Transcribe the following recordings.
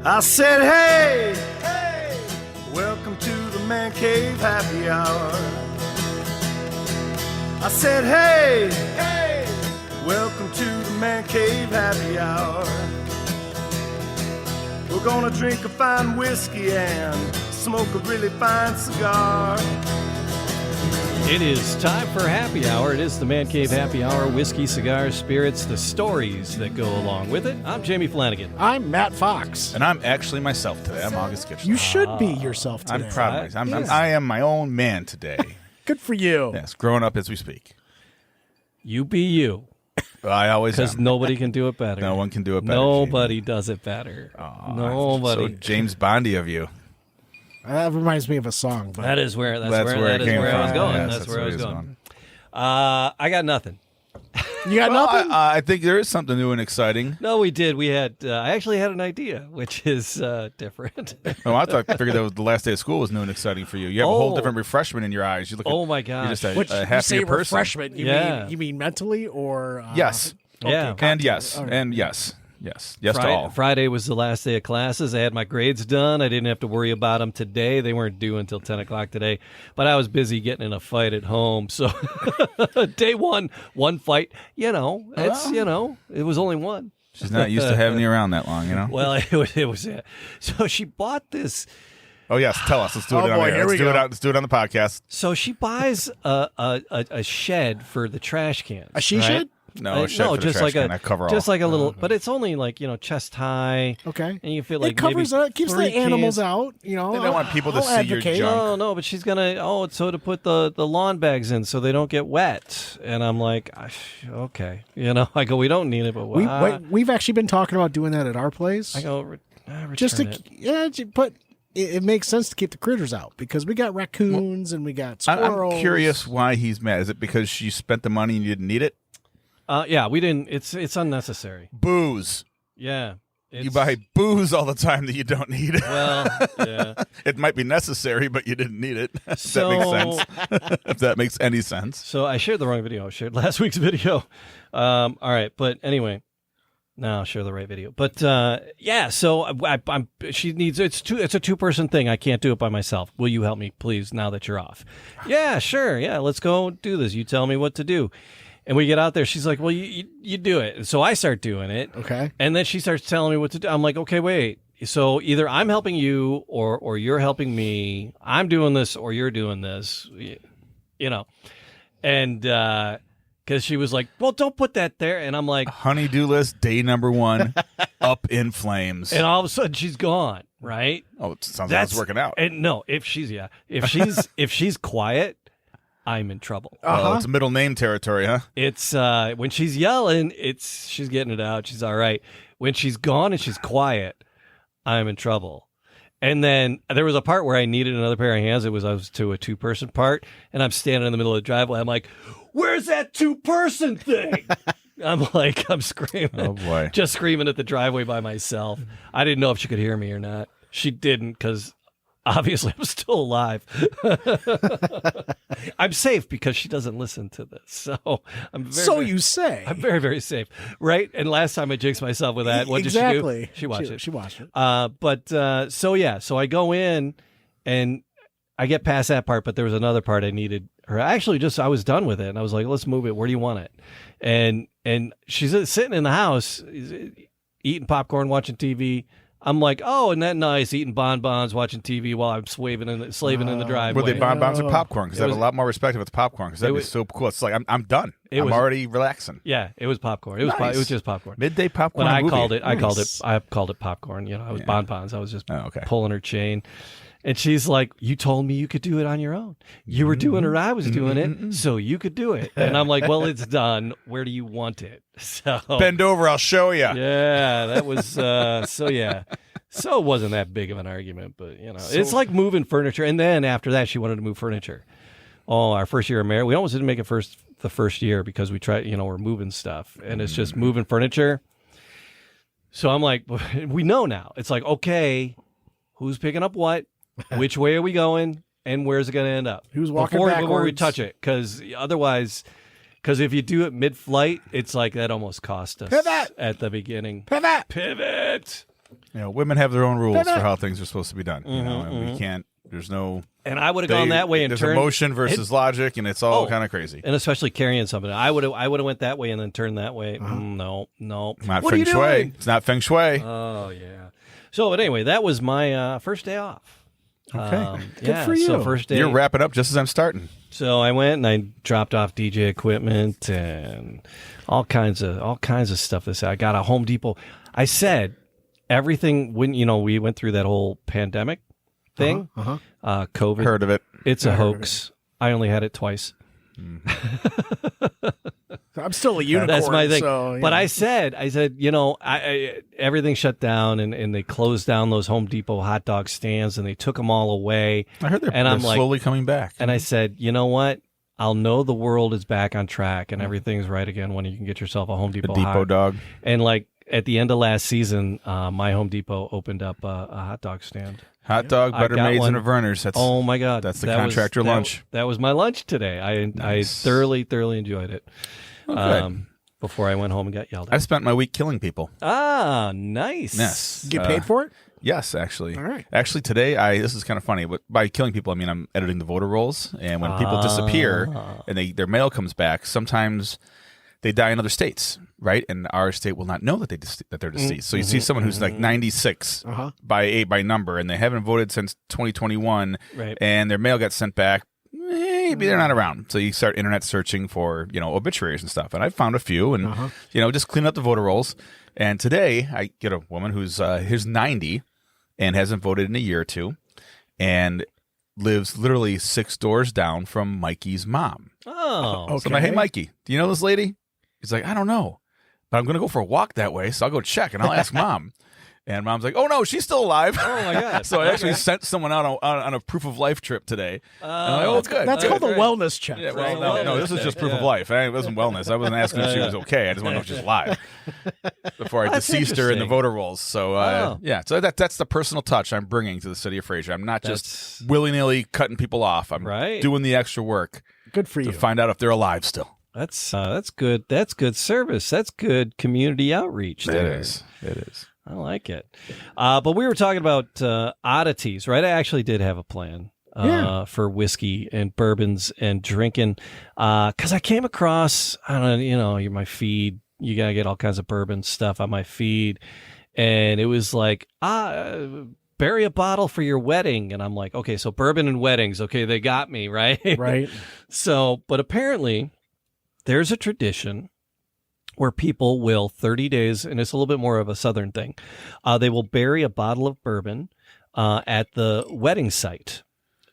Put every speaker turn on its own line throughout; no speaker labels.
I said, hey, hey, welcome to the Man Cave Happy Hour. I said, hey, hey, welcome to the Man Cave Happy Hour. We're gonna drink a fine whiskey and smoke a really fine cigar.
It is time for Happy Hour. It is the Man Cave Happy Hour. Whiskey, cigars, spirits, the stories that go along with it. I'm Jamie Flanagan.
I'm Matt Fox.
And I'm actually myself today. I'm August Gitschlag.
You should be yourself today.
I'm proud of myself. I am my own man today.
Good for you.
Yes, growing up as we speak.
You be you.
I always
Because
am.
nobody can do it better.
No one can do it better.
Nobody does it better. Nobody.
So James Bondy of you.
That reminds me of a song. But
That is where I was
Yes,
going. That's where I was
he
going. I got nothing.
you got nothing?
I think there is something new and exciting.
No, we did. We had. I actually had an idea, which is different.
Oh, I figured that was the last day of school was new and exciting for you. You have a whole different refreshment in your eyes. You look.
Oh my
You're just
gosh.
Which
a
you
happier
say
person.
refreshment? You mean mentally or?
Yes.
Yeah.
And yes.
All right.
And yes. Yes. Yes to all.
Friday was the last day of classes. I had my grades done. I didn't have to worry about them today. They weren't due until 10 o'clock today. But I was busy getting in a fight at home. So day one fight. It was only one.
She's not used to having you around that long, you know?
Well, it was. So she bought this.
Oh, yes. Tell us. Let's do it on
boy,
here.
here we go.
Let's do it on the podcast.
So she buys a shed for the trash cans.
A she
right?
shed?
No, a shed for the
just
trash
like
can. I cover
just
all.
like a little, but it's only like chest high.
Okay.
And you feel like
it covers
maybe
it, keeps the
3
animals
cans.
out.
They don't want people to
I'll
see your
advocate.
junk.
No, but she's gonna. Oh, so to put the lawn bags in so they don't get wet. And I'm like, okay, I go, we don't need it, but
We've actually been talking about doing that at our place.
I go, return
just to
it.
but it makes sense to keep the critters out because we got raccoons and we got squirrels.
I'm curious why he's mad. Is it because she spent the money and you didn't need it?
Yeah, we didn't. It's unnecessary.
Booze.
Yeah,
You buy booze all the time that you don't need.
Well, yeah.
It might be necessary, but you didn't need it. If
So-
that makes sense. If that makes any sense.
So I shared the wrong video. I shared last week's video. All right, but anyway, now I'll share the right video. But yeah, so I'm. She needs. It's a 2-person thing. I can't do it by myself. Will you help me, please? Now that you're off. Yeah, sure. Yeah, let's go do this. You tell me what to do. And we get out there. She's like, well, you do it. And so I start doing it.
Okay.
And then she starts telling me what to do. I'm like, okay, wait. So either I'm helping you or you're helping me. I'm doing this or you're doing this, And because she was like, well, don't put that there. And I'm like,
Honey-do list, day number 1, up in flames.
and all of a sudden she's gone, right?
Oh, it sounds like it's working out.
And no, if she's quiet, I'm in trouble.
Oh, it's middle name territory, huh?
It's when she's yelling, she's getting it out. She's all right. When she's gone and she's quiet, I'm in trouble. And then there was a part where I needed another pair of hands. I was to a 2-person part, and I'm standing in the middle of the driveway. I'm like, "Where's that 2-person thing?" I'm screaming.
Oh boy!
Just screaming at the driveway by myself. I didn't know if she could hear me or not. She didn't because obviously I'm still alive. I'm safe because she doesn't listen to this. So
you say.
I'm very, very safe. Right? And last time I jinxed myself with that. What
exactly.
did she do? She watched it.
She watched it.
So I go in and I get past that part, but there was another part I needed her. Actually, I was done with it. And I was like, let's move it. Where do you want it? And she's sitting in the house eating popcorn, watching TV. I'm like, oh, isn't that nice? Eating bonbons, watching TV while I'm slaving in the driveway.
Were they bonbons or popcorn? Because I have a lot more respect if it's popcorn. Because that'd be so cool. It's like I'm done. I'm already relaxing.
Yeah, it was popcorn. It was just popcorn.
Midday popcorn.
When I
movie.
called it,
Nice.
I called it popcorn. I was bonbons. I was just
okay.
pulling her chain. And she's like, you told me you could do it on your own. You were doing it, I was doing it, so you could do it. And I'm like, well, it's done. Where do you want it? So
bend over, I'll show you.
Yeah, that was so yeah. So it wasn't that big of an argument, but it's like moving furniture. And then after that, she wanted to move furniture. Oh, our first year of marriage, we almost didn't make it the first year because we tried, we're moving stuff, and it's just moving furniture. So I'm like, we know now. It's like, okay, who's picking up what? Which way are we going? And where's it going to end up?
Who's walking
before we
backwards?
touch it? Because otherwise, if you do it mid-flight, it's like that almost cost us
Pivot!
at the beginning.
Pivot!
Pivot!
Women have their own rules for how things are supposed to be done. And we can't. There's no.
And I would have gone that way and
there's
turned
emotion versus logic, and it's all kind of crazy.
And especially carrying something, I would have went that way and then turned that way. No,
not
what
feng
are you
shui.
doing?
It's not feng shui.
Oh yeah. So, but anyway, that was my first day off.
Okay,
good for you.
So first day,
you're wrapping up just as I'm starting.
So I went and I dropped off DJ equipment and all kinds of stuff. I got a Home Depot. I said everything when we went through that whole pandemic thing. COVID.
Heard of it.
It's a hoax. I only had it twice.
I'm still a unicorn.
That's my thing.
So,
but I said, everything shut down and they closed down those Home Depot hot dog stands and they took them all away.
I heard they're slowly coming back.
And I said, you know what? I'll know the world is back on track and everything's right again when you can get yourself a Home Depot
dog.
And like at the end of last season, my Home Depot opened up a hot dog stand.
Hot dog, Better Maids, and a Verner's.
Oh my God,
that's the contractor lunch.
That was my lunch today. I thoroughly enjoyed it. Before I went home and got yelled at.
I spent my week killing people.
Ah, nice.
Yes.
Get paid for it?
Yes, actually.
All right.
Actually, today, this is kind of funny, but by killing people, I mean I'm editing the voter rolls, and when people disappear and their mail comes back, sometimes they die in other states, right? And our state will not know that they're deceased. So you see someone who's like 96 by number, and they haven't voted since 2021,
right,
and their mail got sent back. Maybe they're not around. So you start internet searching for, obituaries and stuff. And I found a few and, just clean up the voter rolls. And today I get a woman who's 90 and hasn't voted in a year or two and lives literally 6 doors down from Mikey's mom.
Oh,
okay.
So I'm like, hey, Mikey, do you know this lady? He's like, I don't know, but I'm going to go for a walk that way. So I'll go check and I'll ask Mom. And Mom's like, oh, no, she's still alive.
Oh, my God.
So I actually sent someone out on a proof of life trip today.
Oh,
it's good.
That's called a wellness check.
Yeah,
right?
well, no, this is just proof of life. It wasn't wellness. I wasn't asking if she was okay. I just want to know if she's alive before I deceased her in the voter rolls. So, so that's the personal touch I'm bringing to the city of Fraser. I'm not just willy-nilly cutting people off. I'm doing the extra work.
Good for you.
To find out if they're alive still.
That's good. That's good service. That's good community outreach.
It is.
I like it. But we were talking about oddities, right? I actually did have a plan for whiskey and bourbons and drinking because I came across, I don't know, you're my feed. You got to get all kinds of bourbon stuff on my feed. And it was like, bury a bottle for your wedding. And I'm like, okay, so bourbon and weddings. Okay, they got me, right?
Right.
So, but apparently there's a tradition where people will 30 days, and it's a little bit more of a Southern thing. They will bury a bottle of bourbon at the wedding site.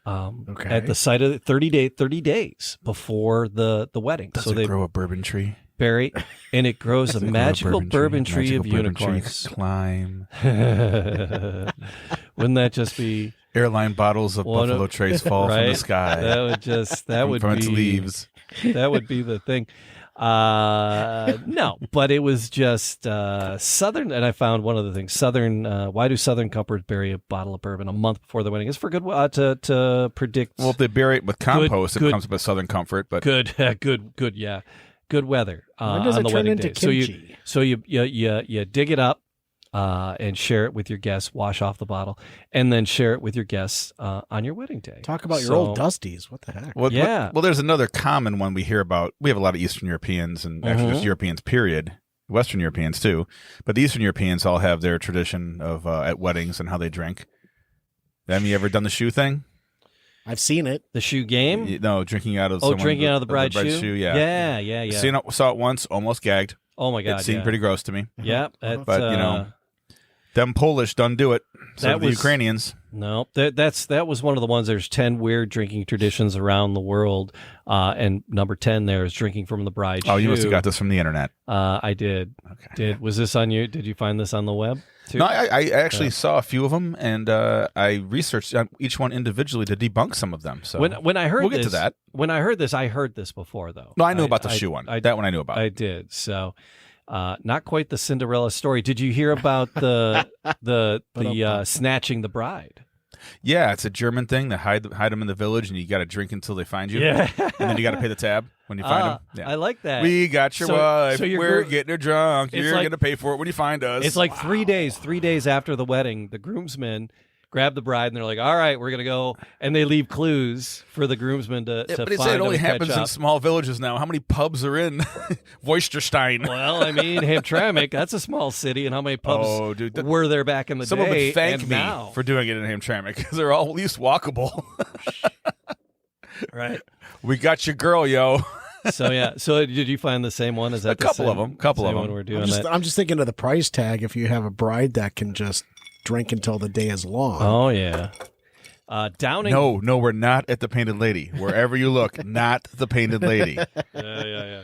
At the site of 30 days before the wedding.
Does it grow a bourbon tree?
Bury, and it grows a magical bourbon tree of unicorns.
Climb.
Wouldn't that just be
airline bottles of Buffalo Trace fall from the sky?
That would
from
be
its leaves.
That would be the thing. No, but it was just Southern, and I found one of the things. Southern, why do Southern couples bury a bottle of bourbon a month before the wedding? It's for good to predict.
Well, if they bury it with compost, it comes with Southern comfort. But
good weather.
When does
on
it
the
turn
wedding
into
day.
kimchi?
So you dig it up. And share it with your guests, wash off the bottle, and then share it with your guests on your wedding day.
Talk about your old dusties. What the heck?
Well, there's another common one we hear about. We have a lot of Eastern Europeans and actually just Europeans, period. Western Europeans, too. But the Eastern Europeans all have their tradition of at weddings and how they drink. Have you ever done the shoe thing?
I've seen it.
The shoe game?
No, drinking out of
drinking out of the bride's shoe?
Yeah.
Yeah.
Saw it once, almost gagged.
Oh, my God.
It seemed pretty gross to me.
Yeah.
But, them Polish don't do it. So the Ukrainians.
No, that was one of the ones. There's 10 weird drinking traditions around the world, and number 10 there is drinking from the bride's shoe.
Oh, you must have got this from the internet.
I did. Okay. Was this on you? Did you find this on the web too?
No, I actually saw a few of them, and I researched each one individually to debunk some of them. So
when I heard
we'll get to that.
When I heard this before though.
No, I knew about the shoe one. That one I knew about.
I did. So. Not quite the Cinderella story. Did you hear about the snatching the bride?
Yeah, it's a German thing. They hide them in the village, and you got to drink until they find you.
Yeah.
And then you got to pay the tab when you find them. Yeah.
I like that.
We got your wife.
so
We're getting her drunk.
It's
You're
like-
going to pay for it when you find us.
It's like 3 days. 3 days after the wedding, the groomsmen grab the bride and they're like, "All right, we're gonna go," and they leave clues for the groomsmen to
But
find
they say it only
them and
happens
catch
in
up.
small villages now. How many pubs are in Worcesterstein?
Well, I mean, Hamtramck, that's a small city, and how many pubs
Oh, dude,
were there back in the
Someone
day?
would thank
and
me
now?
for doing it in Hamtramck because they're all at least walkable.
Right.
We got your girl, yo.
So yeah. So did you find the same one? Is that
A couple of them. Couple of
same
them.
one we're doing
I'm just thinking of the price tag if you have a bride that can just drink until the day is long.
Oh yeah. Downing.
No, we're not at the Painted Lady. Wherever you look, not the Painted Lady.
Yeah.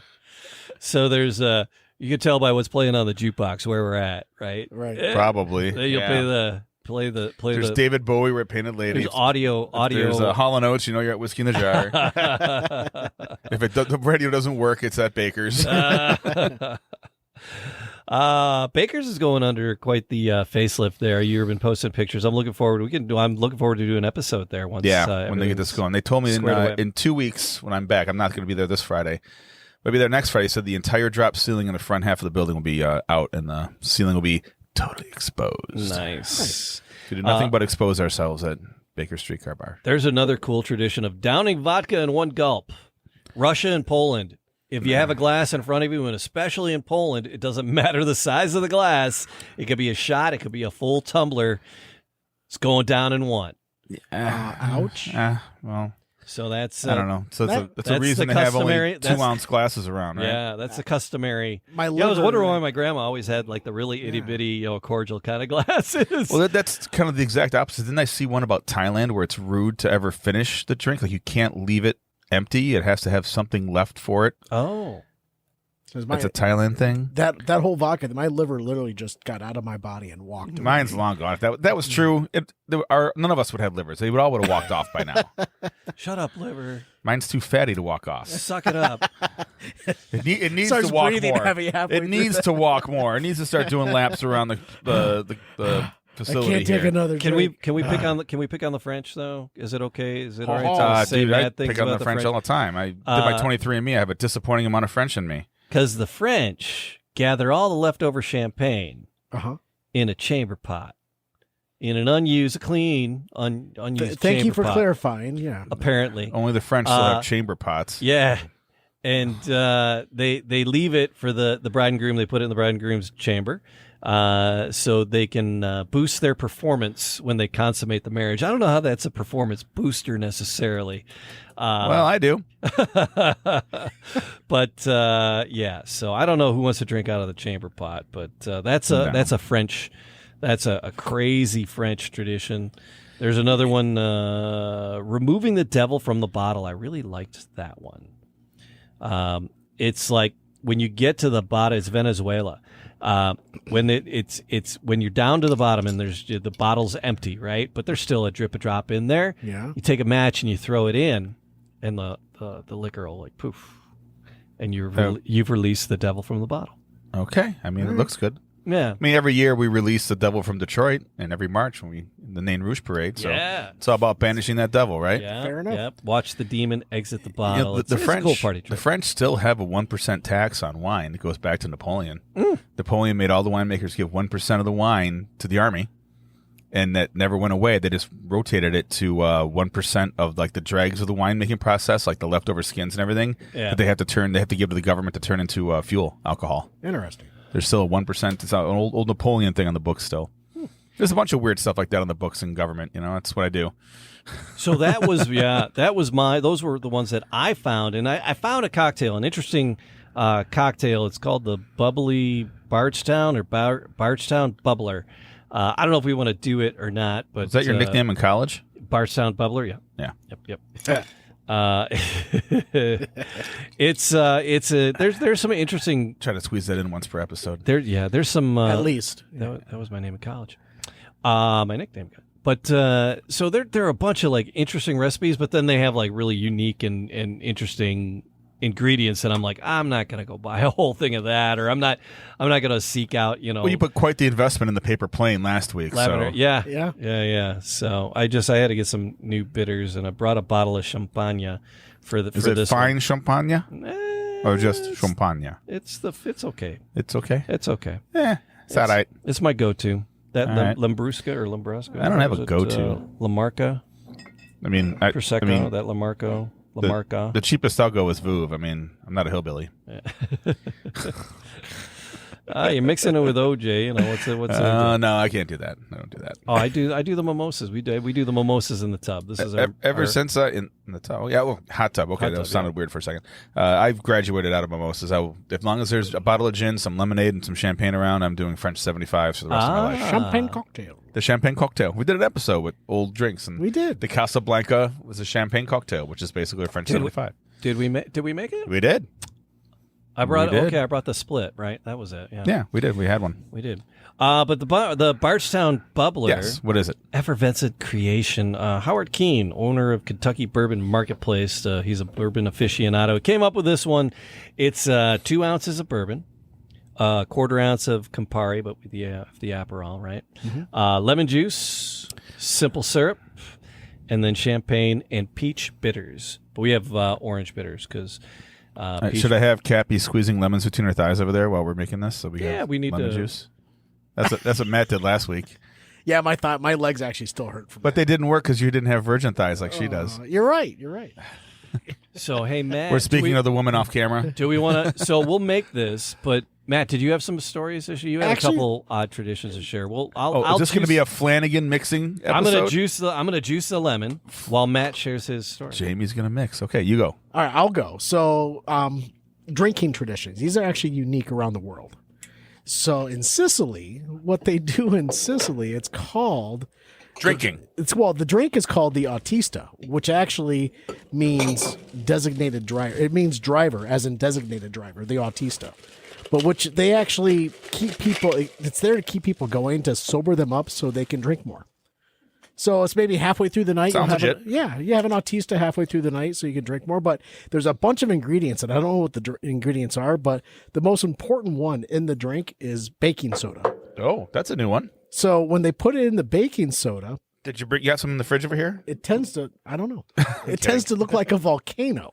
So there's you can tell by what's playing on the jukebox where we're at, right?
Right.
Probably.
Then you'll play the
There's David Bowie, we're at Painted Lady.
There's audio.
There's Hall & Oates, you know you're at Whiskey in the Jar. If the radio doesn't work, it's at Baker's.
Baker's is going under quite the facelift there. You've been posting pictures. I'm looking forward. I'm looking forward to do an episode there once.
Yeah, when they get this going. They told me in 2 weeks when I'm back. I'm not going to be there this Friday. I'll be there next Friday. Said the entire drop ceiling in the front half of the building will be out, and the ceiling will be totally exposed.
Nice.
We did nothing but expose ourselves at Baker Streetcar Bar.
There's another cool tradition of downing vodka in one gulp. Russia and Poland. If you have a glass in front of you, and especially in Poland, it doesn't matter the size of the glass. It could be a shot. It could be a full tumbler. It's going down in one.
Ouch.
Well,
So that's
I don't know. So that's
that's
a reason
the
to have only
customary-
2
that's-
ounce glasses around, right?
Yeah, that's the customary.
My
I was
liver-
wondering why my grandma always had like the really itty bitty, cordial kind of glasses.
Well, that's kind of the exact opposite. Didn't I see one about Thailand where it's rude to ever finish the drink? Like you can't leave it empty. It has to have something left for it.
Oh,
That's a Thailand thing.
That whole vodka, my liver literally just got out of my body and walked away.
Mine's long gone. If that was true, none of us would have livers. They would have walked off by now.
shut up, liver.
Mine's too fatty to walk off.
Suck it up.
It needs
Starts
to walk
breathing
more.
heavy halfway
It
through
needs to walk more. It needs to start doing laps around the
I
facility.
can't take
here.
another
Can
drink.
we pick on the French though? Is it okay? Is it all right to say
Dude, I
bad things
pick on
about
the French all the time. I did my 23andMe. I have a disappointing amount of French in me.
Because the French gather all the leftover champagne
Uh-huh.
in a chamber pot, in an unused
Thank
chamber
you for
pot,
clarifying. Yeah.
apparently.
Only the French still have chamber pots.
Yeah. And they leave it for the bride and groom. They put it in the bride and groom's chamber so they can boost their performance when they consummate the marriage. I don't know how that's a performance booster necessarily.
Well, I do.
But yeah, so I don't know who wants to drink out of the chamber pot, but that's a French, that's a crazy French tradition. There's another one, removing the devil from the bottle. I really liked that one. It's like when you get to the bottom, it's Venezuela. When it's when you're down to the bottom and the bottle's empty, right? But there's still a drop in there.
Yeah.
You take a match and you throw it in, and the liquor will like poof, and you've released the devil from the bottle.
Okay. I mean, it looks good.
Yeah.
I mean, every year we release the devil from Detroit, and every March when the Nain Rouge Parade. So
Yeah.
it's all about banishing that devil, right?
Yeah.
Fair enough.
Yep. Watch the demon exit the
You
bottle.
know,
It's a cool party
The
trick.
French still have a 1% tax on wine. It goes back to Napoleon. Napoleon made all the winemakers give 1% of the wine to the army, and that never went away. They just rotated it to 1% of like the dregs of the winemaking process, like the leftover skins and everything.
Yeah.
That they have to give to the government to turn into fuel, alcohol.
Interesting.
There's still a 1%. It's an old Napoleon thing on the books still. There's a bunch of weird stuff like that on the books and government. You know, that's what I do.
So that was those were the ones that I found, and I found a cocktail, an interesting cocktail. It's called the Bubbly Bardstown or Bardstown Bubbler. I don't know if we want to do it or not, but
Is that your nickname in college?
Bardstown Bubbler? Yeah.
Yeah.
Yep. There's some interesting.
Try to squeeze that in once per episode.
There's some
At least.
that was my name in college. My nickname. But so there are a bunch of like interesting recipes, but then they have like really unique and interesting ingredients, and I'm like, I'm not going to go buy a whole thing of that, or I'm not going to seek out,
Well, you put quite the investment in the paper plane last week.
lavender.
So.
Yeah. So I had to get some new bitters, and I brought a bottle of champagne for
Is it
this
fine
one.
champagne or just champagne?
It's okay.
It's okay.
It's okay.
It's all right.
It's my go-to. That
All right.
Lambrusca or Lambrusca.
I don't have
Is
a
it,
go-to.
La Marca,
I mean,
Prosecco, that La Marca.
the cheapest I'll go is Vouv. I mean, I'm not a hillbilly.
You're mixing it with OJ. What's OJ?
No, I can't do that. I don't do that.
Oh, I do the mimosas. We do the mimosas in the tub. This is
Ever since in the tub. Yeah, well, hot tub. Okay,
Hot
that
tub,
sounded weird for a second. I've graduated out of mimosas. As long as there's a bottle of gin, some lemonade, and some champagne around, I'm doing French 75s for the rest of my life.
Champagne cocktail.
The champagne cocktail. We did an episode with old drinks, and
We did.
The Casablanca was a champagne cocktail, which is basically a French 75.
Did we make it?
We did.
I brought
We did.
I brought the split. Right, that was it. Yeah,
Yeah, we did. We had one.
we did. But the Bardstown Bubbler.
Yes. What is it?
Effervescent creation. Howard Keene, owner of Kentucky Bourbon Marketplace. He's a bourbon aficionado. He came up with this one. It's 2 ounces of bourbon, a quarter ounce of Campari, but with the Aperol, right? Lemon juice, simple syrup, and then champagne and peach bitters. But we have orange bitters because.
Should I have Cappy squeezing lemons between her thighs over there while we're making this? So we have
we need
lemon
to-
juice. That's what Matt did last week.
Yeah, my legs actually still hurt from
But they didn't work because you didn't have virgin thighs like she does.
You're right.
So hey, Matt,
We're speaking of the woman off camera.
Do we want to? So we'll make this. But Matt, did you have some stories this year? You had
Actually-
a couple odd traditions to share. Well, I'll
Is this going to
juice-
be a Flanagan mixing episode?
I'm gonna juice the lemon while Matt shares his story.
Jamie's going to mix. Okay, you go.
All right, I'll go. So, drinking traditions. These are actually unique around the world. So in Sicily, what they do in Sicily, it's called
Drinking.
the drink is called the autista, which actually means designated driver. It means driver, as in designated driver, the autista. But which they actually keep people. It's there to keep people going, to sober them up so they can drink more. So it's maybe halfway through the night.
Sounds
you have
legit.
you have an autista halfway through the night so you can drink more. But there's a bunch of ingredients, and I don't know what the ingredients are, but the most important one in the drink is baking soda.
Oh, that's a new one.
So when they put it in the baking soda,
Did you bring? You got some in the fridge over here?
it tends to, I don't know, it tends to look like a volcano.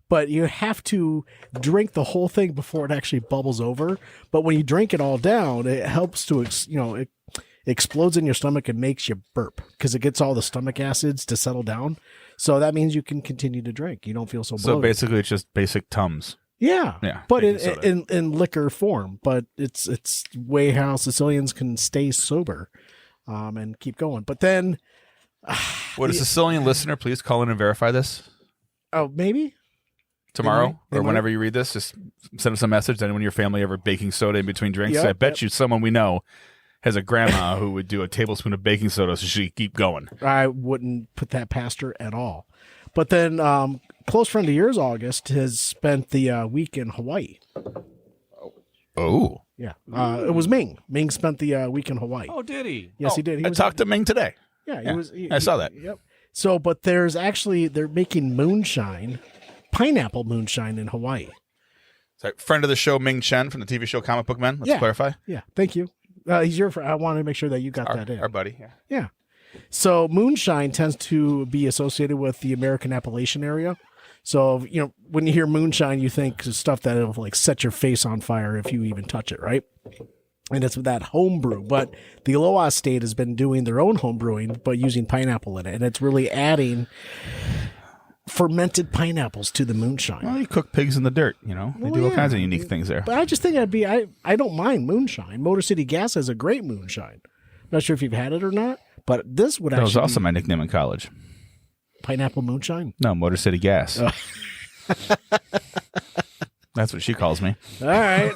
But you have to drink the whole thing before it actually bubbles over. But when you drink it all down, it helps to, it explodes in your stomach and makes you burp because it gets all the stomach acids to settle down. So that means you can continue to drink. You don't feel so bloated.
So basically, it's just basic Tums.
Yeah. But
baking soda.
in liquor form. But it's way how Sicilians can stay sober and keep going. But then,
Would a Sicilian listener please call in and verify this
maybe?
tomorrow
They
or
might.
whenever you read this? Just send us a message. Anyone in your family ever baking soda in between drinks?
Yep,
I bet you someone we know has a grandma who would do a tablespoon of baking soda so she could keep going.
I wouldn't put that past her at all. But then, close friend of yours, August, has spent the week in Hawaii.
Oh.
Yeah. It was Ming. Ming spent the week in Hawaii.
Oh, did he?
Yes, he did. He
I
was,
talked to Ming today.
Yeah,
Yeah,
he was.
I saw that.
Yep. So, but they're making moonshine, pineapple moonshine in Hawaii.
Sorry, friend of the show, Ming Chen from the TV show Comic Book Men. Let's
Yeah.
clarify.
Yeah. Thank you. He's your friend. I wanted to make sure that you got that in.
Our buddy. Yeah.
Yeah. So moonshine tends to be associated with the American Appalachian area. So, when you hear moonshine, you think stuff that'll like set your face on fire if you even touch it, right? And it's that homebrew. But the Aloha State has been doing their own home brewing, but using pineapple in it. And it's really adding fermented pineapples to the moonshine.
Well, you cook pigs in the dirt, They do all kinds of unique things there.
But I just think I don't mind moonshine. Motor City Gas has a great moonshine. I'm not sure if you've had it or not, but this would
That
actually
was also
be
my nickname in college.
pineapple moonshine.
No, Motor City Gas. That's what she calls me.
All right.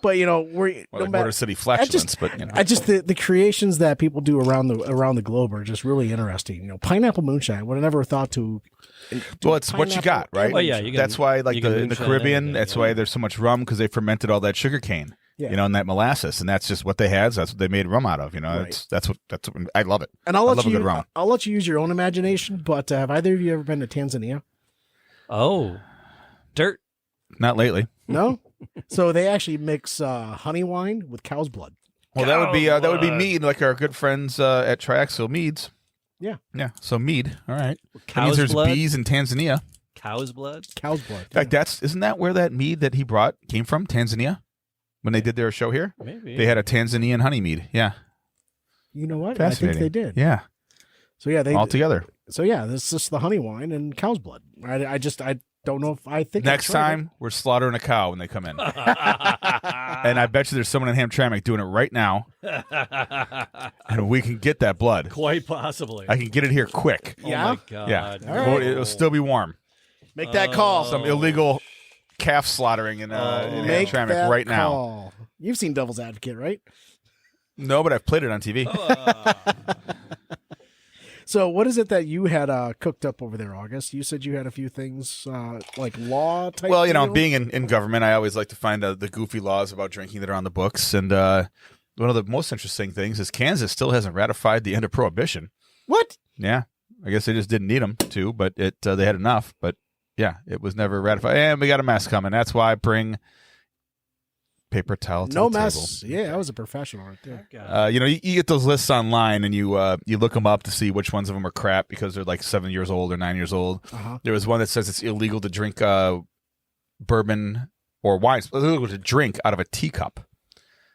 But we're
Well, like Motor City flatulence, but
I just the creations that people do around the globe are just really interesting. Pineapple moonshine. Would have never thought to.
Well, it's what you got, right?
Well, yeah, you can-
that's why,
you can
in the
moonshine
Caribbean,
anything,
that's
yeah.
why there's so much rum because they fermented all that sugar cane,
Yeah.
and that molasses, and that's just what they had. So that's what they made rum out of.
Right.
That's what I love it.
And
I love a good rum.
I'll let you use your own imagination. But have either of you ever been to Tanzania?
Oh, dirt.
Not lately.
No? So they actually mix honey wine with cow's blood.
Well, that would be mead, like our good friends at Triaxle Meads.
Yeah.
Yeah. So mead. All right. That
Cow's
means there's
blood?
bees in Tanzania.
Cow's blood.
Cow's blood.
In fact, isn't that where that mead that he brought came from? Tanzania, when they did their show here,
Maybe
they had a Tanzanian honey mead. Yeah.
You know what?
Fascinating.
I think they did.
Yeah.
So yeah, they
All together.
So yeah, this is just the honey wine and cow's blood. I don't know if I think
Next time we're slaughtering a cow when they come in, and I bet you there's someone in Hamtramck doing it right now, and we can get that blood.
Quite possibly.
I can get it here quick.
Yeah?
Oh my God.
Yeah.
All right.
It'll still be warm.
make that call.
Some illegal calf slaughtering in
Make
Hamtramck
that
right now.
call. You've seen Devil's Advocate, right?
No, but I've played it on TV.
So what is it that you had cooked up over there, August? You said you had a few things like law type.
Well, you know,
deal?
being in government, I always like to find the goofy laws about drinking that are on the books. And one of the most interesting things is Kansas still hasn't ratified the end of Prohibition.
What?
Yeah. I guess they just didn't need them to, but they had enough. But yeah, it was never ratified. And we got a mess coming. That's why I bring paper towel to
No
the
mess.
table.
Yeah, I was a professional right there.
You know, you get those lists online, and you look them up to see which ones of them are crap because they're like 7 years old or 9 years old.
Uh-huh.
There was one that says it's illegal to drink bourbon or wine. It's illegal to drink out of a teacup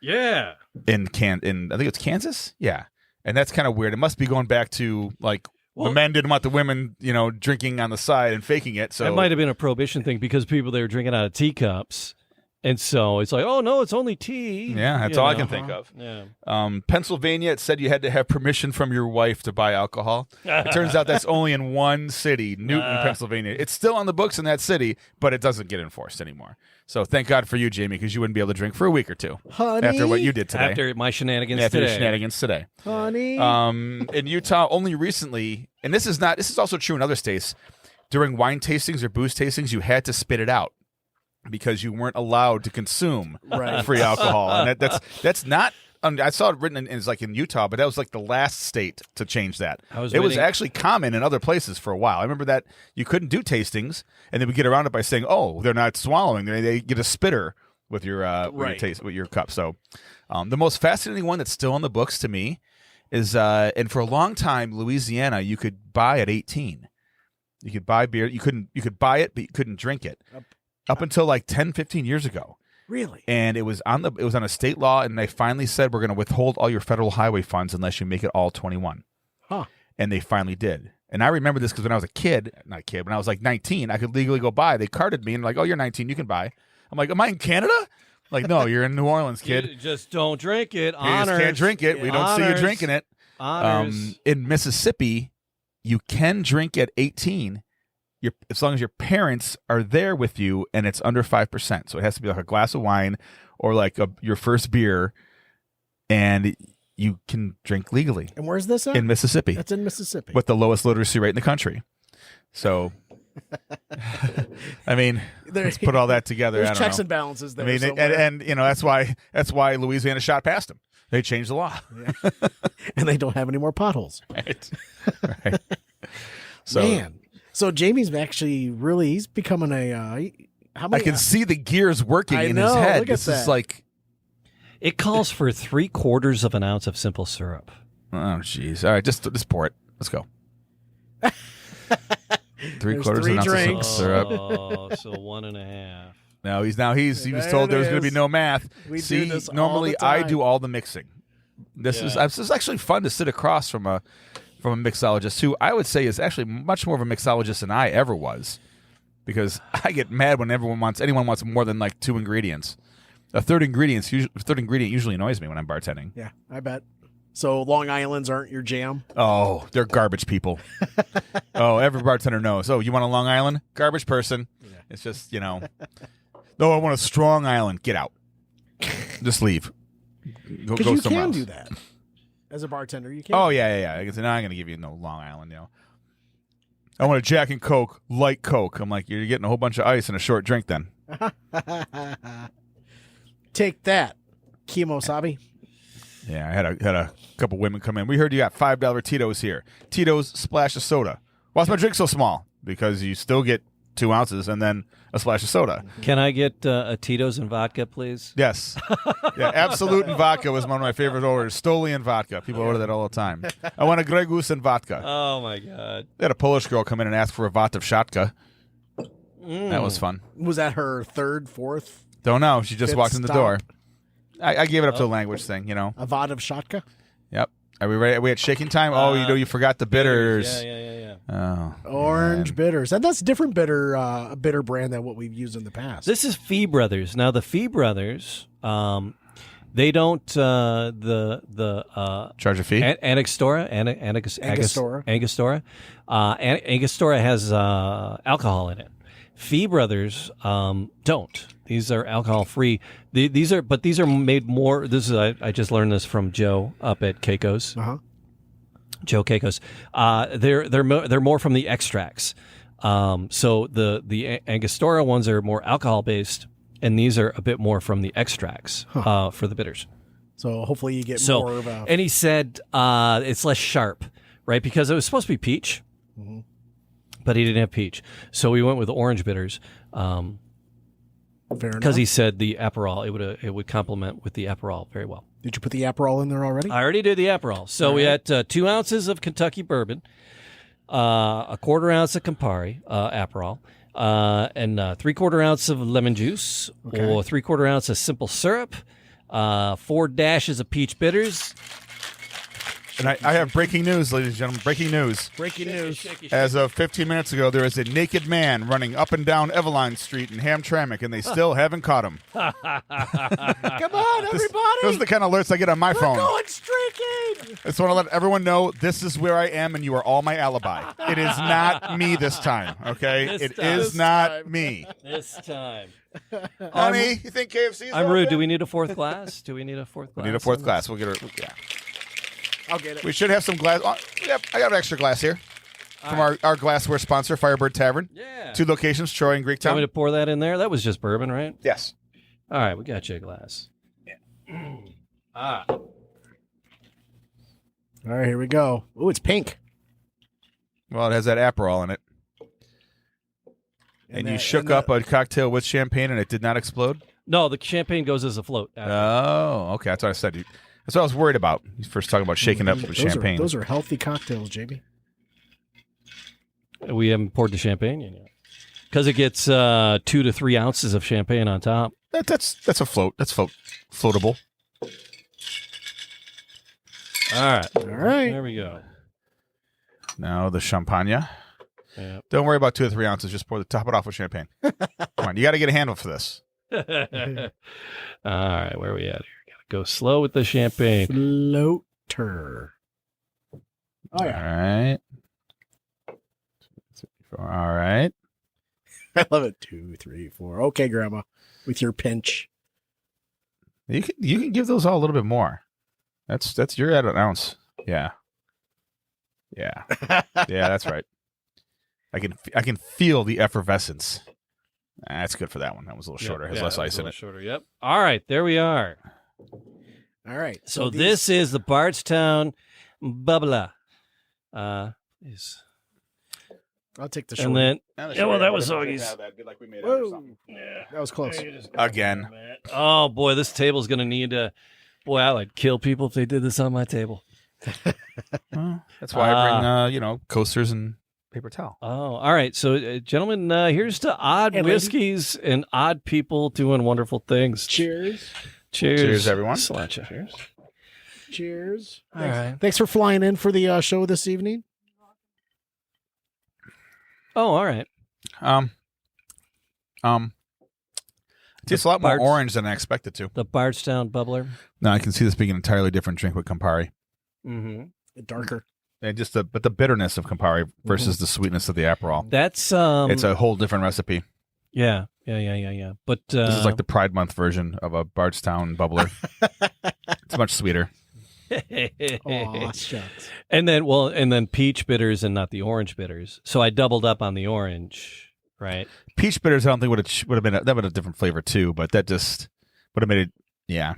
Yeah.
in I think it's Kansas. Yeah, and that's kind of weird. It must be going back to like the men didn't want the women, you know, drinking on the side and faking it. So
That might have been a prohibition thing because people they were drinking out of teacups. And so it's like, oh, no, it's only tea.
Yeah, that's
You
all I
know.
can think of.
Yeah.
Pennsylvania, it said you had to have permission from your wife to buy alcohol. It turns out that's only in one city, Newton, Pennsylvania. It's still on the books in that city, but it doesn't get enforced anymore. So thank God for you, Jamie, because you wouldn't be able to drink for a week or two
Honey?
after what you did today.
After my shenanigans
After your
today.
shenanigans today.
Honey.
In Utah, only recently, and this is also true in other states, during wine tastings or booze tastings, you had to spit it out because you weren't allowed to consume free alcohol. And that's not, I saw it written in Utah, but that was like the last state to change that. It was actually common in other places for a while. I remember that you couldn't do tastings, and then we get around it by saying, oh, they're not swallowing. They get a spitter with your with your cup. So the most fascinating one that's still on the books to me is, and for a long time, Louisiana, you could buy at 18. You could buy beer. You could buy it, but you couldn't drink it. Up until like 10, 15 years ago.
Really?
And it was on a state law, and they finally said we're going to withhold all your federal highway funds unless you make it all 21.
Huh.
And they finally did. And I remember this because when I was when I was like 19, I could legally go buy. They carded me and like, oh, you're 19, you can buy. I'm like, am I in Canada? Like, no, you're in New Orleans, kid.
You just don't drink it.
You just can't drink it. We don't see you drinking it.
Honors.
In Mississippi, you can drink at 18 as long as your parents are there with you and it's under 5%. So it has to be like a glass of wine or like your first beer, and you can drink legally.
And where's this at?
In Mississippi.
That's in Mississippi.
With the lowest literacy rate in the country. So, I mean, let's put all that together.
There's
I don't
checks
know.
and balances there.
I mean, and you know, that's why Louisiana shot past them. They changed the law.
Yeah. And they don't have any more potholes.
Right. So,
Man. So Jamie's actually he's becoming a how many
I can see the gears working in his head.
Look at
This
that.
is like,
It calls for 3/4 of an ounce of simple syrup.
oh jeez. All right, just pour it. Let's go. 3/4 of an ounce of simple syrup.
Oh, so 1.5.
No, he was
There
told
it
there was going to be
is.
no math.
We do
See,
this all
normally
the
I
time.
do all the mixing. This is actually fun to sit across from a mixologist who I would say is actually much more of a mixologist than I ever was, because I get mad when anyone wants more than like 2 ingredients. A third ingredient usually annoys me when I'm bartending.
Yeah, I bet. So Long Island's aren't your jam?
Oh, they're garbage people. Oh, every bartender knows. Oh, you want a Long Island? Garbage person. Yeah. It's just, you know. No, I want a strong island. Get out. Just leave. Go
Because you
somewhere
can
else.
do that. As a bartender, you can.
Oh, yeah. I guess, no, I'm going to give you no Long Island, you know. I want a Jack and Coke, light Coke. I'm like, you're getting a whole bunch of ice and a short drink then.
Take that, Kimosabi.
Yeah, I had a couple women come in. We heard you got $5 Tito's here. Tito's splash of soda. Why's my drink so small? Because you still get 2 ounces, and then a splash of soda.
Can I get a Tito's and vodka, please?
Yes. Yeah, Absolute and vodka was one of my favorite orders. Stoli and vodka. People order that all the time. I want a Grey Goose and vodka.
Oh, my God.
They had a Polish girl come in and ask for a vat of shatka. That was fun.
Was that her third, fourth?
Don't know. She just
Fifth
walked in the
stop.
door. I gave it up to the language thing,
A vat of shatka?
Yep. Are we ready? Are we at shaking time? Oh, you forgot the bitters.
Yeah.
Oh,
Orange bitters. And that's a different bitter brand than what we've used in the past.
This is Fee Brothers. Now, the Fee Brothers, they don't
charge a fee?
Angostura. Angostura has alcohol in it. Fee Brothers don't. These are alcohol free. These are made more. This is I just learned this from Joe up at Keiko's. Joe Keiko's. They're more from the extracts. So the Angostura ones are more alcohol based, and these are a bit more from the extracts for the bitters.
So hopefully you get more of a...
And he said it's less sharp, right? Because it was supposed to be peach, but he didn't have peach. So we went with orange bitters
Fair enough.
because he said the Aperol, it would complement with the Aperol very well.
Did you put the Aperol in there already?
I already did the Aperol. So we had 2 ounces of Kentucky bourbon, a 1/4 ounce of Campari Aperol, and 3/4 ounce of lemon juice, or 3/4 ounce of simple syrup, 4 dashes of peach bitters.
And I have breaking news, ladies and gentlemen. Breaking news.
Breaking news.
As of 15 minutes ago, there is a naked man running up and down Eveline Street in Hamtramck, and they still haven't caught him.
Come on, everybody!
Those are the kind of alerts I get on my phone.
Going streaking!
I just want to let everyone know this is where I am, and you are all my alibi. It is not me this time, okay? It is not me.
This time.
Honey, you think KFC's
I'm
open?
rude. Do we need a fourth glass? We need a fourth glass.
We need a fourth glass. We'll get it. Yeah.
I'll get it.
We should have some glass. Oh, yep, I got an extra glass here from our glassware sponsor, Firebird Tavern.
Yeah.
2 locations, Troy and
Want me
Greektown.
to pour that in there? That was just bourbon, right?
Yes.
All right, we got you a glass.
All right, here we go. Ooh, it's pink.
Well, it has that Aperol in it. And you shook up a cocktail with champagne and it did not explode?
No, the champagne goes as a float. after.
Oh, okay. That's what I said. That's what I was worried about. You first talking about shaking up with champagne.
Those are healthy cocktails, Jamie.
We haven't poured the champagne in yet. Because it gets 2 to 3 ounces of champagne on top.
That's a float. That's floatable.
All right.
All right.
There we go.
Now the champagne.
Yep.
Don't worry about 2 or 3 ounces. Just top it off with champagne. Come on, you got to get a handle for this.
All right, where are we at here? Gotta go slow with the champagne.
Floater. Oh, yeah.
All right.
I love it. 2, 3, 4. Okay, Grandma. With your pinch.
You can give those all a little bit more. You're at an ounce. Yeah. Yeah. Yeah, that's right. I can feel the effervescence. That's good for that one. That was a little shorter. Has less ice in it.
Shorter. Yep. All right, there we are.
All right.
So this is the Bardstown Bubbler.
I'll take the short.
And then that was
so
Augie's.
Whoa. That was close.
Again.
Oh boy, this table's gonna need to. Boy, I would kill people if they did this on my table.
Well, that's why I bring coasters and paper towel.
Oh, all right. So, gentlemen, here's to odd
Hey, lady.
whiskeys and odd people doing wonderful things.
Cheers.
Cheers.
Cheers, everyone.
Sláinte. Cheers.
Cheers.
All right.
Thanks for flying in for the show this evening.
Oh, all right.
Tastes a lot more
Bards-
orange than I expected to.
The Bardstown Bubbler.
No, I can see this being an entirely different drink with Campari.
Mm-hmm.
Darker.
And but the bitterness of Campari versus the sweetness of the Aperol.
That's
It's a whole different recipe.
yeah. But
This is like the Pride Month version of a Bardstown bubbler. It's much sweeter.
Aw, shucks.
and then peach bitters and not the orange bitters. So I doubled up on the orange, right?
Peach bitters, I don't think would have been that would have a different flavor too, but that just would have made it. Yeah.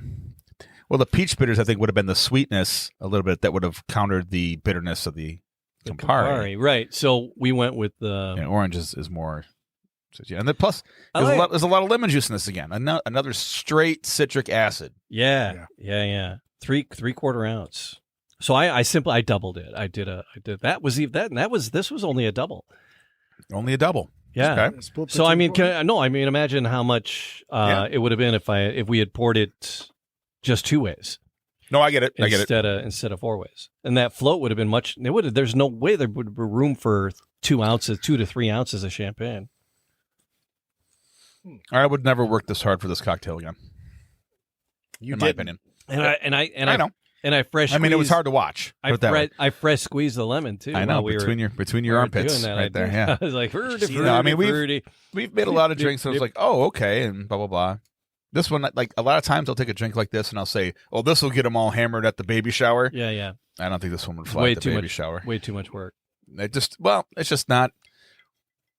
Well, the peach bitters, I think, would have been the sweetness a little bit that would have countered the bitterness of the Campari.
Right. So we went with the
And orange is more So, yeah, and then plus there's a lot of lemon juice in this again. Another straight citric acid.
Yeah. 3/4 ounce. So I simply doubled it. I did this was only a double.
Only a double.
Yeah.
Okay.
So I mean, imagine how much it would have been if we had poured it just 2 ways.
No, I get it.
Instead of 4 ways, and that float would have been much. There's no way there would be room for 2 to 3 ounces of champagne.
I would never work this hard for this cocktail again. In my opinion.
And I know. And I fresh.
I mean, it was hard to watch.
I fresh squeezed the lemon too.
I know between your armpits, right there. Yeah,
I was like,
we've made a lot of drinks. And I was like, oh, okay, and blah blah blah. This one, like a lot of times, I'll take a drink like this and I'll say, "Oh, this will get them all hammered at the baby shower."
Yeah.
I don't think this one would fly at the baby shower.
Way too much work.
It's just not.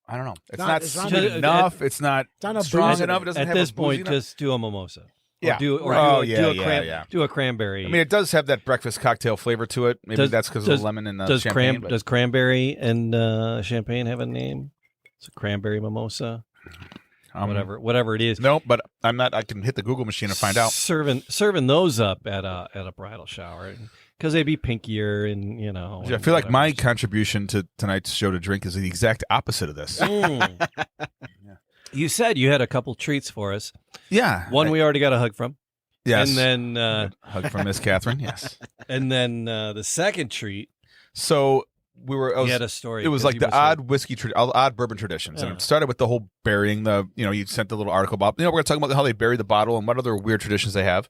I don't know. It's not sweet enough. It's not strong enough. It doesn't have
at this
a
point.
enough.
Just do a mimosa.
Yeah.
Do a cranberry.
I mean, it does have that breakfast cocktail flavor to it. Maybe that's because of the lemon and the champagne.
Does cranberry and champagne have a name? It's a cranberry mimosa. Whatever it is.
No, but I'm not. I can hit the Google machine and find out.
Serving those up at a bridal shower because they'd be pinkier and
I feel like my contribution to tonight's show to drink is the exact opposite of this.
You said you had a couple treats for us.
Yeah,
one we already got a hug from.
Yes,
and then
hug from Miss Catherine. Yes,
and then the second treat.
So. We had
a story.
It was like the odd odd bourbon traditions, and it started with the whole burying the. You sent the little article about. We're going to talk about how they bury the bottle and what other weird traditions they have.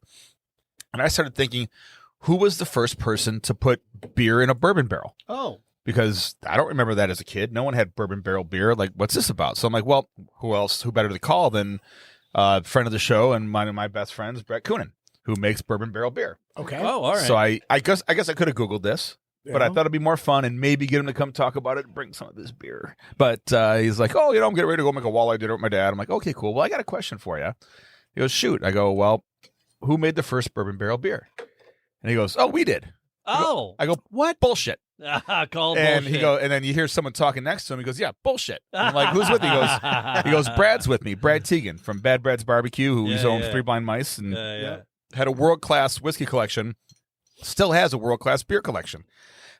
And I started thinking, who was the first person to put beer in a bourbon barrel?
Oh,
because I don't remember that as a kid. No one had bourbon barrel beer. Like, what's this about? So I'm like, well, who else? Who better to call than a friend of the show and one of my best friends, Brett Coonan, who makes bourbon barrel beer.
Okay.
Oh, all right.
So I guess I could have Googled this. Yeah. But I thought it'd be more fun and maybe get him to come talk about it and bring some of this beer. But he's like, I'm getting ready to go make a walleye dinner with my dad. I'm like, okay, cool. Well, I got a question for you. He goes, shoot. I go, well, who made the first bourbon barrel beer? And he goes, oh, we did.
Oh.
I go, what? Bullshit.
Called
and
bullshit.
And then you hear someone talking next to him. He goes, yeah, bullshit. I'm like, who's with you? He goes, Brad's with me. Brad Teagan from Bad Brad's Barbecue, who's owned Three Blind Mice and had a world-class whiskey collection, still has a world-class beer collection.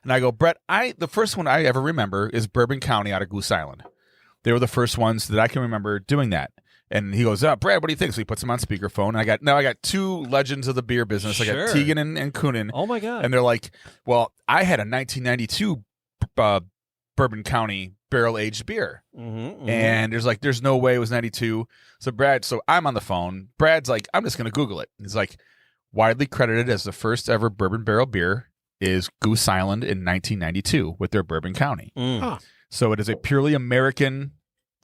And I go, Brett, the first one I ever remember is Bourbon County out of Goose Island. They were the first ones that I can remember doing that. And he goes, Brad, what do you think? So he puts him on speakerphone. And I got 2 legends of the beer business. I got Teagan and Coonan.
Oh, my God.
And they're like, well, I had a 1992 Bourbon County barrel-aged beer.
Mm-hmm.
And there's no way it was 92. So I'm on the phone. Brad's like, I'm just going to Google it. He's like, widely credited as the first ever bourbon barrel beer is Goose Island in 1992 with their Bourbon County. So it is a purely American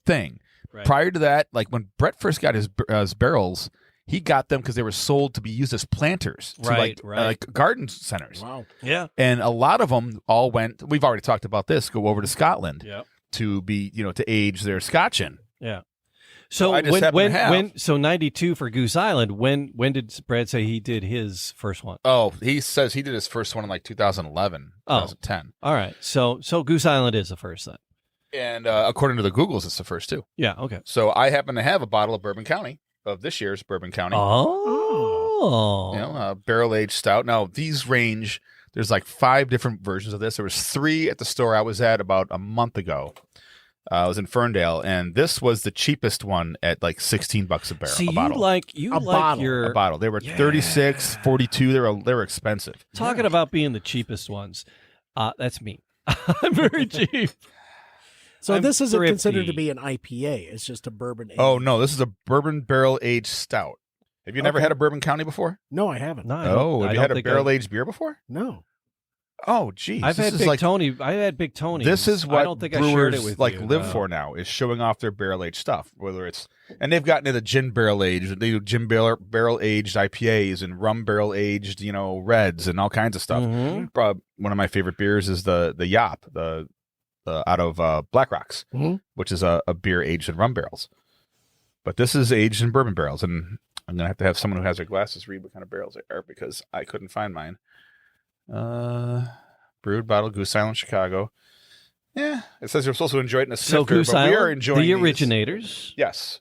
thing. Right. Prior to that, like when Brett first got his barrels, he got them because they were sold to be used as planters to like garden centers.
Wow.
Yeah.
And a lot of them all went, we've already talked about this, go over to Scotland to be, to age their Scotch in.
Yeah. So so 92 for Goose Island, when did Brad say he did his first one?
Oh, he says he did his first one in like 2011, 2010.
All right. So Goose Island is the first then.
And according to the Googles, it's the first too.
Yeah, okay.
So I happen to have a bottle of Bourbon County, of this year's Bourbon County.
Oh.
Barrel-aged stout. Now, these range, there's like 5 different versions of this. There was 3 at the store I was at about a month ago. I was in Ferndale, and this was the cheapest one at like $16 a barrel.
So
a bottle.
A
bottle. They were 36, 42. They were expensive.
Talking about being the cheapest ones, that's me. I'm very cheap.
So this isn't considered to be an IPA. It's just a bourbon.
Oh no, this is a bourbon barrel aged stout. Have you never had a Bourbon County before?
No, I haven't.
No,
have you had a barrel aged beer before?
No.
Oh, geez.
I've had Big Tony. I had Big Tony.
This is what
I don't think
brewers
I shared it with you,
live for now, is showing off their barrel aged stuff. Whether it's they've gotten into gin barrel aged, they do gin barrel aged IPAs and rum barrel aged, reds and all kinds of stuff.
Mm-hmm.
One of my favorite beers is the Yop, out of Black Rocks, which is a beer aged in rum barrels. But this is aged in bourbon barrels, and I'm gonna have to have someone who has their glasses read what kind of barrels they are because I couldn't find mine. Brewed bottle, Goose Island, Chicago. Yeah, it says you're supposed to enjoy it in a
So
snifter,
Goose
but we are
Island,
enjoying
the
these.
originators.
Yes.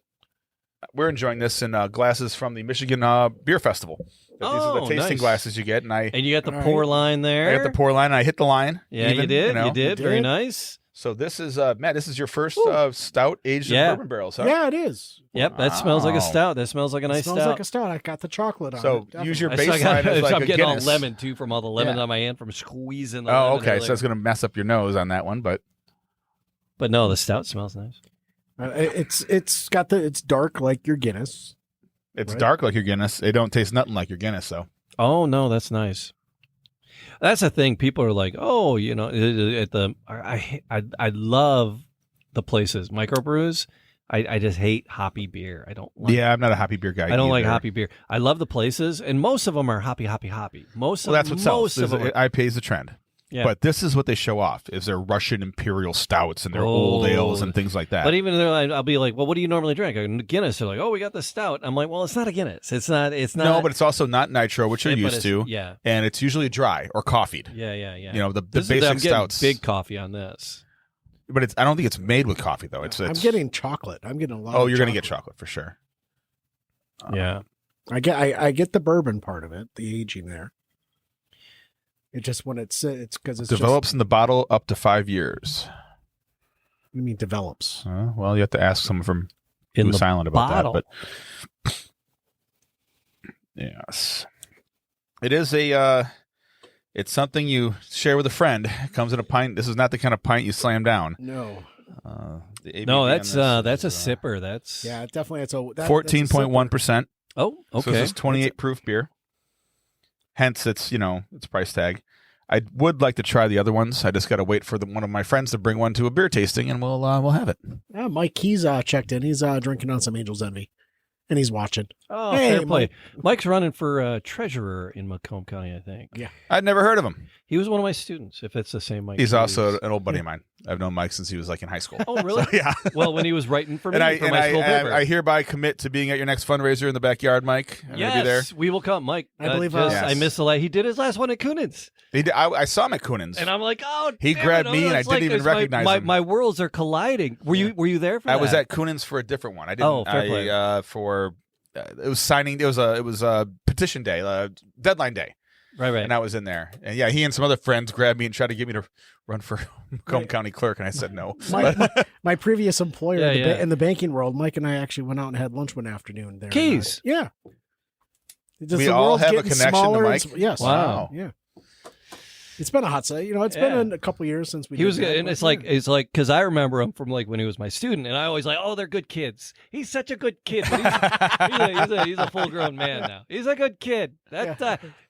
We're enjoying this in glasses from the Michigan Beer Festival. These are the tasting
nice.
glasses you get, and I
And you got the
All
pour
right.
line there.
got the pour line, and I hit the line.
Yeah,
even,
you did.
know.
You did. Very nice.
So this is Matt. This is your first stout aged in
Yeah.
bourbon barrels, huh?
Yeah, it is.
Yep, that smells like a
Wow.
stout. That smells like a
It
nice
smells
stout.
like a stout. I got the chocolate on
So
it.
use your
definitely.
baseline as like
I'm
a
getting all
Guinness.
lemon too from all the lemon
Yeah.
on my hand from squeezing the
Oh,
lemon
okay.
earlier.
So that's gonna mess up your nose on that one, but
But no, the stout smells nice.
It's dark like your Guinness.
it's
Right.
dark like your Guinness. It don't taste nothing like your Guinness, though.
Oh no, that's nice. That's the thing. People are like, oh, you know, at the I love the places microbrews. I just hate hoppy beer. I don't like.
Yeah, I'm not a hoppy beer guy.
I don't like
either.
hoppy beer. I love the places, and most of them are hoppy. Most
Well, that's what sells.
most of them.
IPA is the trend.
Yeah.
But this is what they show off: is their Russian imperial stouts and their old ales and things like that.
But even though I'll be like, well, what do you normally drink? A Guinness. They're like, oh, we got the stout. I'm like, well, it's not a Guinness. It's not.
No, but it's also not nitro, which you're
but
used to.
Yeah.
And it's usually dry or coffeed.
Yeah.
You know, the
This is-
basic
I'm getting
stouts.
big coffee on this.
But I don't think it's made with coffee though. It's
I'm getting chocolate. I'm getting a lot.
Oh,
of
you're gonna get chocolate for sure.
Yeah.
I get the bourbon part of it, the aging there. It just when it's because it's
Develops in the bottle up to 5 years.
Just, you mean develops?
Well, you have to ask someone from
In
Goose
the
Island about
bottle.
that. But yes, it is a. It's something you share with a friend. It comes in a pint. This is not the kind of pint you slam down.
No.
The ABV
No,
on
that's
uh,
a sipper. That's
Yeah, definitely. It's a
14.1%.
Oh,
So
okay.
this is 28 proof beer. Hence, its its price tag. I would like to try the other ones. I just got to wait for one of my friends to bring one to a beer tasting, and we'll have it.
Yeah, Mike, he's checked in. He's drinking on some Angel's Envy, and he's watching.
Oh,
Hey,
fair play.
Mike.
Mike's running for treasurer in Macomb County, I think.
Yeah.
I'd never heard of him.
He was one of my students, if it's the same Mike.
He's
who
also
is-
an old buddy of mine. I've known Mike since he was like in high school.
Oh, really?
So, yeah.
Well, when he was writing for me
And
for my school paper.
I hereby commit to being at your next fundraiser in the backyard, Mike. I'm gonna be there.
Yes, we will come, Mike.
I believe,
just-
yes.
I missed the last. He did his last one at Coonan's,
I saw him at Coonan's.
and I'm like, oh,
He
damn
grabbed
it.
me, and I
It's
didn't even
it's my-
recognize
my,
him.
My worlds are colliding. Were you there for that?
I was at Coonan's for a different one. I didn't.
Oh, fair play.
For it was signing. It was a petition day, deadline day,
right.
and I was in there. And yeah, he and some other friends grabbed me and tried to get me to run for Macomb
Right.
County clerk, and I said no.
My previous employer
Yeah,
in, the
yeah.
in the banking world, Mike and I actually went out and had lunch one afternoon there.
Keys.
Yeah. Just
We
the
all
world's
have a
getting
connection to
smaller and
Mike?
yes.
Wow.
Yeah. It's been a hot set. It's
Yeah.
been a couple years since we.
He
did
was,
that,
and
but
it's like because I remember him from like when he was my student, and I always like, oh, they're good kids. He's such a good kid. But he's a full grown man now. He's a good kid. That's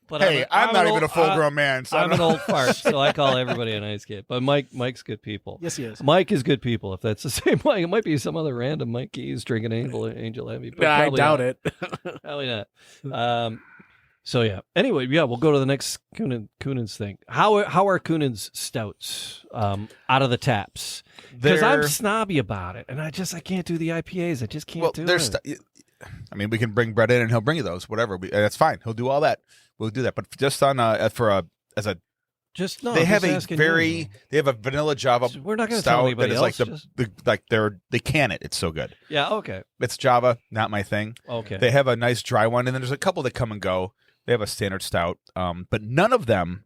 but
Hey, I'm not
an
even
old-
a full-grown man, so
I'm an old fart, so I call everybody a nice kid. But Mike's good people.
Yes, he is.
Mike is good people. If that's the same Mike, it might be some other random Mike Keys drinking Angel Envy. But
I
probably
doubt
not.
it.
Probably not. So yeah. Anyway, yeah, we'll go to the next Coonan's thing. How are Coonan's stouts out of the taps? Because I'm snobby about it, and I can't do the IPAs. I just can't do it.
I mean, we can bring Brett in, and he'll bring you those. Whatever, that's fine. He'll do all that. We'll do that. But just on
Just no.
they
I'm
have
just
a
asking
very
you.
they have a vanilla Java
We're not going to tell
stout
anybody
that is
else.
like they can it. It's so good.
Yeah. Okay.
It's Java, not my thing.
Okay.
They have a nice dry one, and then there's a couple that come and go. They have a standard stout, but none of them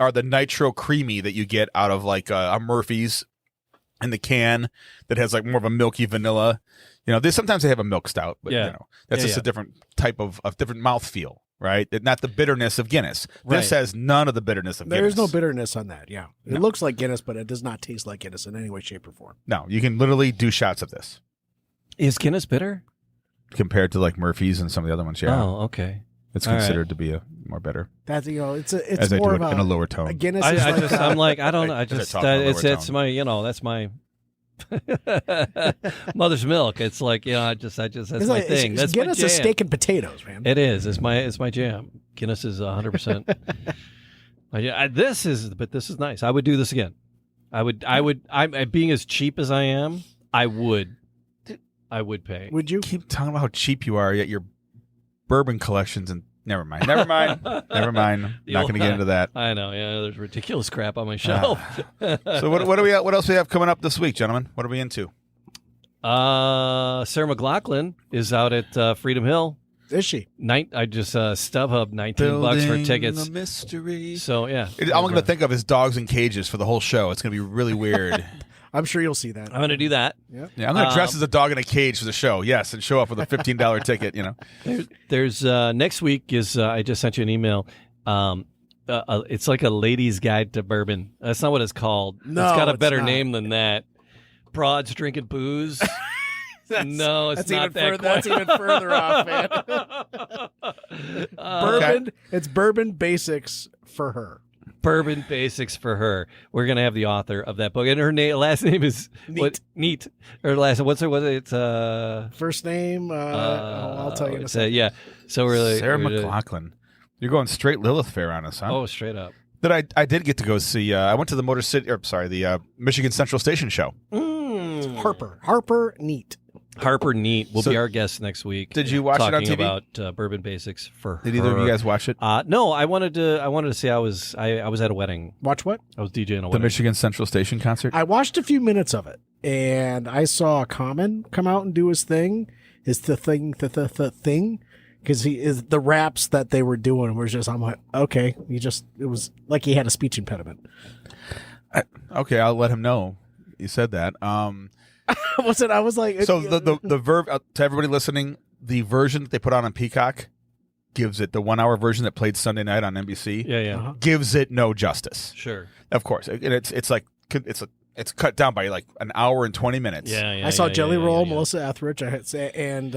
are the nitro creamy that you get out of like a Murphy's in the can that has like more of a milky vanilla. Sometimes they have a milk stout, but
Yeah.
that's
Yeah,
just
yeah.
a different type of different mouthfeel, right? Not the bitterness of Guinness. This
Right.
has none of the bitterness of
There
Guinness.
is no bitterness on that. Yeah, it
No.
looks like Guinness, but it does not taste like Guinness in any way, shape, or form.
No, you can literally do shots of this
Is Guinness bitter?
compared to like Murphy's and some of the other ones. Yeah,
Oh, okay.
it's
all right.
considered to be a more better
That's it's
as I
more
do
of
it in a
a
lower tone.
Guinness.
I
is like
just I'm like I don't know. I
As I
just
talk in a
it's
lower
it's
tone.
my that's my mother's milk. It's like I just that's
it's
my
like-
thing. That's
Guinness
my
is
jam.
steak and potatoes, man.
It is. It's my jam. Guinness is 100%. This is nice. I would do this again. I'm being as cheap as I am. I would pay.
Would you?
Keep talking about how cheap you are, yet your bourbon collection's in Never mind. Never mind. Never mind. Not going to get into that.
I know. Yeah, there's ridiculous crap on my shelf.
So what do we? What else do we have coming up this week, gentlemen? What are we into?
Sarah McLachlan is out at Freedom Hill.
Is she?
I just StubHub $19 for tickets.
A mystery.
So yeah,
all I'm going to think of is dogs in cages for the whole show. It's going to be really weird.
I'm sure you'll see that.
I'm going to do that.
Yeah.
Yeah, I'm going to dress as a dog in a cage for the show. Yes, and show up with a $15 ticket. You know.
There's next week is I just sent you an email. It's like a lady's guide to bourbon. That's not what it's called.
No,
it's got a
it's
better
not.
name than that. Broads drinking booze. No, it's not that.
That's even further off, man. Bourbon. It's bourbon basics for her.
Bourbon basics for her. We're gonna have the author of that book, and her last name is Neat. Her last what's it's
first name. I'll tell you in a second.
yeah. So we're
Sarah McLachlan. You're going straight Lilith Fair on us, huh?
Oh, straight up.
That I did get to go see. I went to the the Michigan Central Station show.
Harper Neat.
Harper Neat will be our guest next week.
Did you watch it on
talking
TV?
about bourbon basics for her.
Did either of you guys watch it?
No, I wanted to see. I was at a wedding.
Watch what?
I was DJing a
The
wedding.
Michigan Central Station concert.
I watched a few minutes of it, and I saw Common come out and do his thing. The thing. Because the raps that they were doing was just, I'm like, okay, it was like he had a speech impediment.
Okay, I'll let him know. You said that.
I was like,
So the verb to everybody listening, the version that they put on Peacock gives it, the 1 hour version that played Sunday night on NBC.
Yeah.
Gives it no justice.
Sure.
Of course, and it's cut down by like an hour and 20 minutes.
Yeah.
I saw Jelly Roll, Melissa Etheridge, and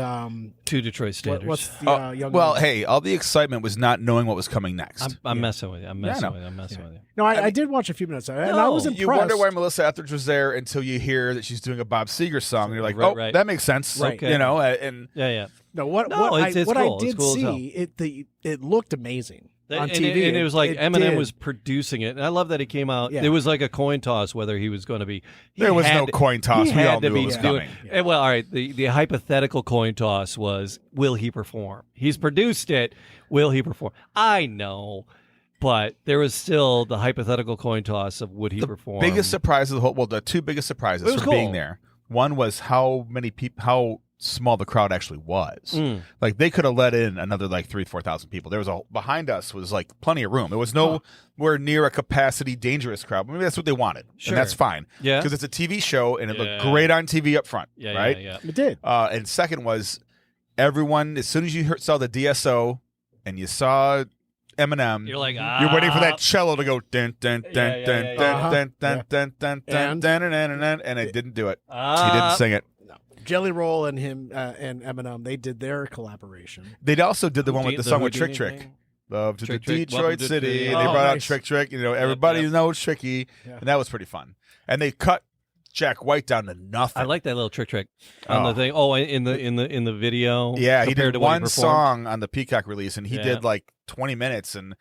two Detroit Standards.
what's the young?
Well,
man?
hey, all the excitement was not knowing what was coming next.
I'm messing with you. I'm messing with you.
No, I did watch a few minutes of it, and I was impressed.
You wonder why Melissa Etheridge was there until you hear that she's doing a Bob Seger song, and you're like,
Right.
that makes sense.
Right.
Okay. You know, and
Yeah.
No, what
No,
I
it's cool.
did
It's cool as hell.
see, it looked amazing on
And
TV.
and it was like
it
Eminem
did.
was producing it, and I love that he came out.
Yeah.
It was like a coin toss whether he was going to be.
there was no coin toss.
He
We all
had to
knew
be
it was
doing.
coming.
Well, all right. The hypothetical coin toss was, will he perform? He's produced it. Will he perform? I know, but there was still the hypothetical coin toss of would he perform?
Biggest surprise of the whole. Well, the two biggest surprises
It was
for being
cool.
there. One was how many people, how small the crowd actually was. Like they could have let in another like 3,000-4,000 people. There was behind us was like plenty of room. It was nowhere near a capacity dangerous crowd. Maybe that's what they wanted,
Sure.
and that's fine.
Yeah.
because it's a TV show and it
Yeah.
looked great on TV up front.
Yeah,
right.
Yeah.
It did.
And second was everyone. As soon as you saw the DSO and you saw Eminem,
You're like,
you're waiting for that cello to go dun dun dun
Yeah, yeah,
dun
yeah,
dun
yeah.
dun dun dun dun
And?
dun dun dun, and it didn't do it. He didn't sing it.
Jelly Roll and him and Eminem, they did their collaboration.
They also did the one with the song with Trick
Houdini
Trick.
thing?
Love to
Trick
the
Trick,
Detroit
welcome to
City.
the-
And they
Oh,
brought out
nice.
Trick Trick. You know, everybody
yep.
knows Tricky,
Yeah.
and that was pretty fun. And they cut Jack White down to nothing.
I like that little trick on
Oh.
the thing. Oh, in the video.
Yeah, he
compared
did
to what
one
performed.
song on the Peacock release, and he
Yeah.
did like 20 minutes, and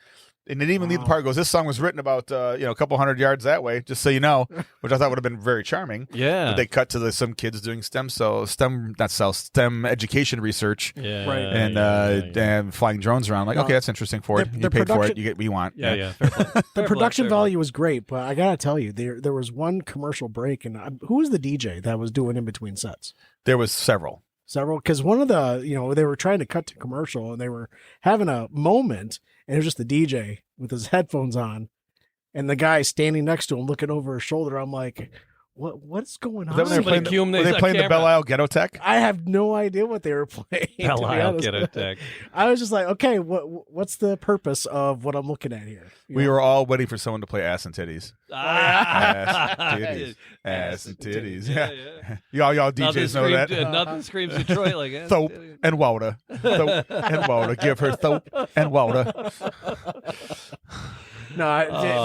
it didn't even leave the part. Goes, this song was written about a couple hundred yards that way, just so you know, which I thought would have been very charming.
Yeah.
But they cut to some kids doing STEM education research.
Yeah.
Right.
And flying drones around. Like,
No,
okay, that's interesting. Ford,
the
you paid for it.
production-
You get what you want.
Yeah. Fair play.
The
Fair
production
play, fair
value was great, but I gotta tell you, there was one commercial break, and who was the DJ that was doing in between sets?
There was several.
Several, because one of the, they were trying to cut to commercial, and they were having a moment, and it was just the DJ with his headphones on, and the guy standing next to him looking over his shoulder. I'm like, what's going on?
Was that when they were
Somebody
playing,
cue 'em
were they
a
playing the
camera.
Belle Isle Ghetto Tech?
I have no idea what they were playing. to
Hell,
be
I'll
honest.
get a tech.
I was just like, okay, what's the purpose of what I'm looking at here?
We were all waiting for someone to play Ass and Titties.
Ah.
Ass and titties. Ass and titties.
Yeah,
Yeah. Y'all DJs know that.
Nothing screams Detroit like that.
Thope and Wouter. Thope and Wouter. Give her Thope and Wouter.
No,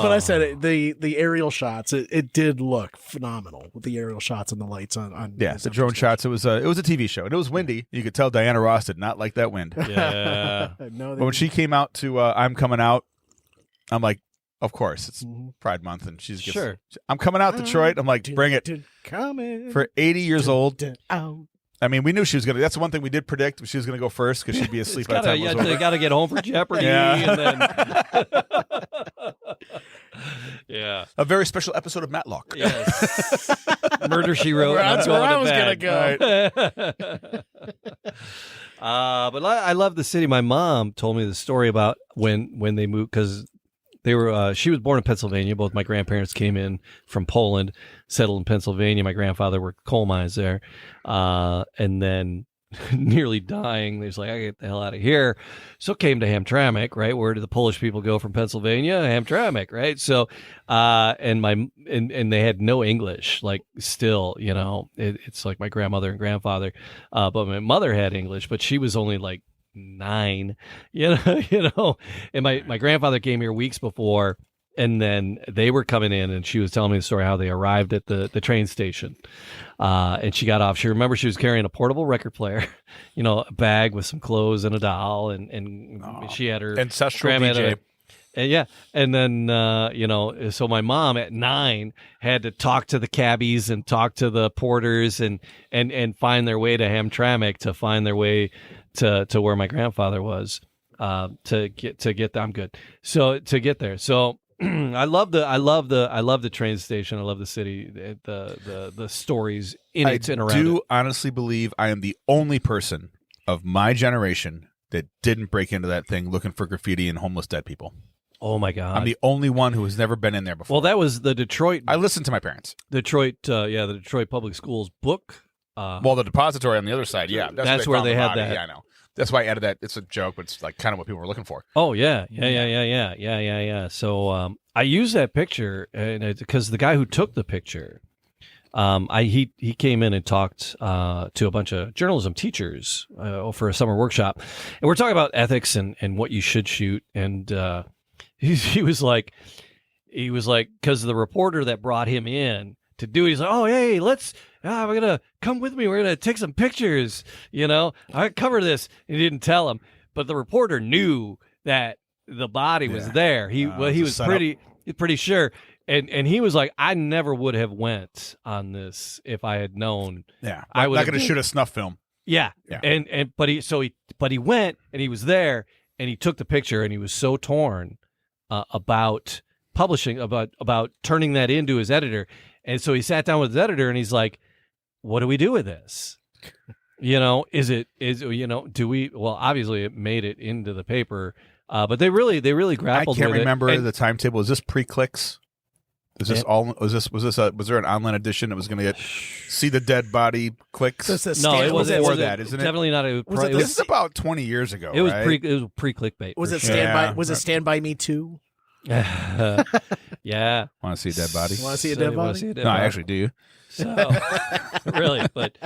but I said it, the aerial shots. It did look phenomenal with the aerial shots and the lights on.
Yeah, the drone shots. It was a TV show, and it was windy. You could tell Diana Ross did not like that wind.
Yeah.
No,
But when she came out to "I'm Coming Out," I'm like, of course, it's
Mhm.
Pride Month, and she's
Sure.
I'm coming out, Detroit. I'm like, bring it.
Coming
For 80 years old,
out.
I mean, we knew she was going to. That's the one thing we did predict. She was going to go first because she'd be asleep by the time it was over.
They got to get home for Jeopardy.
Yeah.
And then... yeah.
A very special episode of Matlock.
Yes. Murder, She Wrote.
That's where I was going to
go. But I love the city. My mom told me the story about when they moved, because they were. She was born in Pennsylvania. Both my grandparents came in from Poland, settled in Pennsylvania. My grandfather worked coal mines there, and then nearly dying. They was like, I get the hell out of here. So came to Hamtramck, right? Where did the Polish people go from Pennsylvania? Hamtramck, right? So, and they had no English, like still, it's like my grandmother and grandfather. But my mother had English, but she was only like 9, and my grandfather came here weeks before. And then they were coming in, and she was telling me the story how they arrived at the train station. And she got off. She remembered she was carrying a portable record player, a bag with some clothes and a doll, and she had her
ancestral DJ.
And then so my mom at 9 had to talk to the cabbies and talk to the porters and find their way to Hamtramck, to find their way to where my grandfather was, to get there. I'm good. So to get there. So I love the train station. I love the city, the stories in it and around it. I do
honestly believe I am the only person of my generation that didn't break into that thing looking for graffiti and homeless dead people.
Oh my God!
I'm the only one who has never been in there before.
Well, that was the Detroit.
I listened to my parents.
The Detroit Public Schools book.
Well, the depository on the other side, yeah,
that's where they had that.
Yeah, I know. That's why I added that. It's a joke, but it's like kind of what people were looking for.
Oh yeah. So I use that picture because the guy who took the picture, he came in and talked to a bunch of journalism teachers for a summer workshop, and we're talking about ethics and what you should shoot. And he was like, because the reporter that brought him in to do it, he's like, oh hey, we're gonna come with me. We're gonna take some pictures. I cover this. He didn't tell him, but the reporter knew that the body was there. He was pretty sure, and he was like, I never would have went on this if I had known.
Yeah,
I would
not gonna shoot a snuff film.
Yeah. But he went and he was there and he took the picture, and he was so torn about publishing, about turning that into his editor. And so he sat down with his editor and he's like, what do we do with this? Do we, well, obviously it made it into the paper, but they really grappled with it.
I can't remember the timetable. Is this pre-clicks? Was there an online edition that was going to see the dead body clicks?
No, it wasn't
before that, isn't it?
Definitely not.
This is about 20 years ago.
It was
right?
It was pre-clickbait.
Was it Stand By? Was it Stand By Me Too?
Yeah.
Want to see a dead body?
Want to see a dead body?
No, actually, do you?
So, really, but